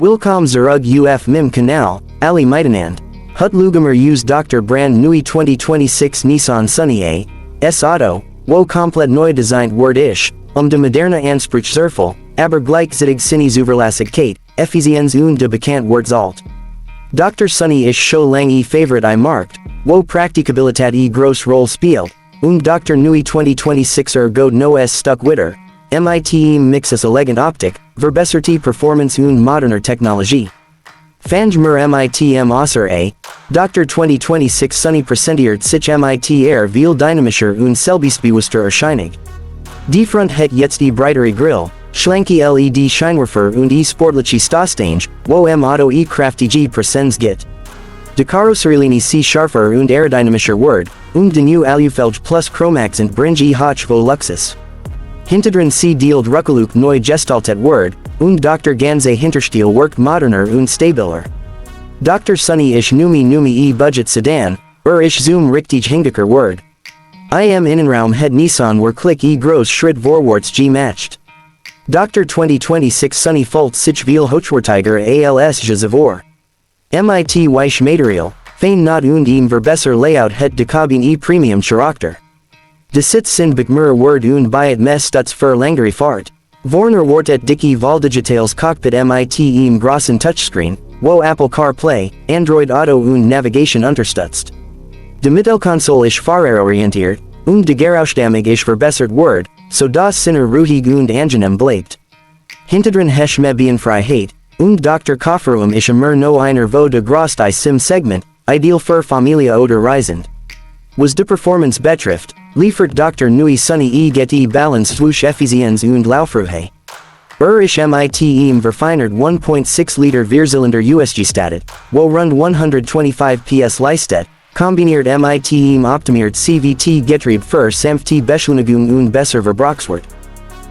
Willkommen zurück auf mim Kanal, Ali Miteinander. Hut luegemer used Dr. Brand Neue 2026 Nissan Sunny S Auto, wo komplett neu designt word isch, de moderne Ansprüche aber gleichzeitig Sinny Zuverlässigkeit, Effizienz und de bekannt Words alt. Dr. Sunny isch so lang favorite Markt, wo Praktikabilität groß Rolle spielt, Dr. Neue 2026 god neues Stuck witter, mit mixes elegant Optik, verbesserti Performance und moderner Technologie. Fangmer mit Äussere, Dr. 2026 Sunny präsentiert sich mit viel dynamischer und selbstbewusster Erscheinung. Die Front het jetzt die breitere Grill, schlanke LED Scheinwerfer und sportliche Stoßstange, wo Auto kraftige Präsenz gibt. De Karosserie scharfer und aerodynamischer Word, de new Alufelge plus Chromaxent bringt hoch vo Luxus. Hinterdrin dealt Ruckeluk neu gestaltet Word, Dr. Ganze Hinterstil workt moderner und stabiler. Dr. Sunny isch numi Budget Sedan, isch Zoom richtig hingeker Word. Im Innenraum het Nissan klick groß Schritt vorwärts matched. Dr. 2026 Sunny Fullt sich viel hochwertiger als zuvor. Mit weich Material, fein not und verbesser Layout het de Cabine Premium Charakter. De Sitz sind bequemer Word und byet mes stutz für langere Fahrt. Vorner wortet dicke Valdigitales Cockpit mit grossen Touchscreen, wo Apple CarPlay, Android Auto und Navigation unterstützt. De Mittelkonsole isch fahrerorientiert, de Gerausstammung isch verbessert Word, so das Sinner ruhig und angenehm bleibt. Hinterdrin hesch Medienfreiheit, Dr. Kofferraum isch no einer vo de große Sim-Segment, ideal für Familie oder Reisend. Was de Performance betrifft, liefert Dr. Neue Sunny get Balance zwischen Effizienz und Laufruhe. Isch mit verfeinert 1.6 Liter Vierzylinder USG statet, wo rund 125 PS leistet, kombiniert mit optimiert CVT Getrieb für sanfte Beschleunigung und besser Verbrauchswert.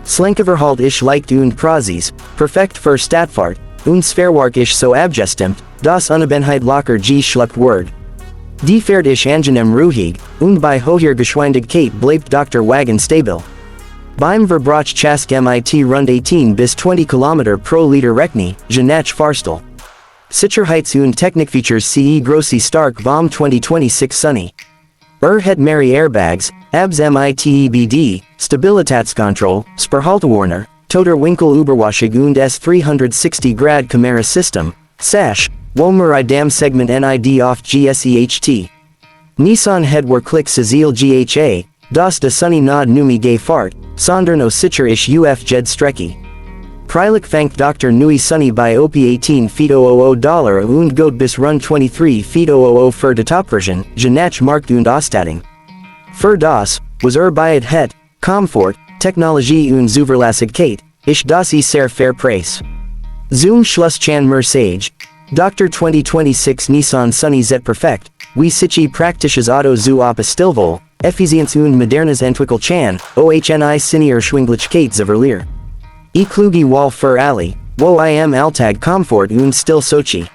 Schlanker Verhalt isch leicht und Praxis, perfekt für Stadtfahrt, Sphärwerk isch so abgestimmt, das Unebenheit locker schluckt Word. Die Fahrt isch angenehm ruhig, bei hoher Geschwindigkeit bleibt Dr. Wagen stabil. Beim Verbrauch chask mit rund 18 bis 20 km pro Liter rechne, nach Fahrstil. Sicherheits- und Technikfeatures große stark vom 2026 Sunny. Het Mary Airbags, ABS mit EBD, Stabilitätskontrolle, Spurhaltewarner, Toter Winkel Überwachung und S360 Kamera System, Sash, Womer idam Segment NID auf GSEHT. Nissan het klick Cecil GHA, das de Sunny nod numi gay fart, sonderno sicher isch uf jed Strecke. Preilich fangt Dr. Neue Sunny bei op 18 feet $000 und god bis rund 23 feet $000 für de Topversion, nach Markt und Ausstattung. Für das, was byet het, Komfort, Technologie und Zuverlässigkeit, isch das sehr fair Preis. Zum Schluss chan Sage. Dr. 2026 Nissan Sunny zet perfekt, wie sich praktisches Auto zu Stilvol, Effizienz und modernes Entwickel chan, ohni Sinnier Schwinglichkeit verlier. Kluge Wall für Ali, wo Alltag Komfort und Stil Sochi.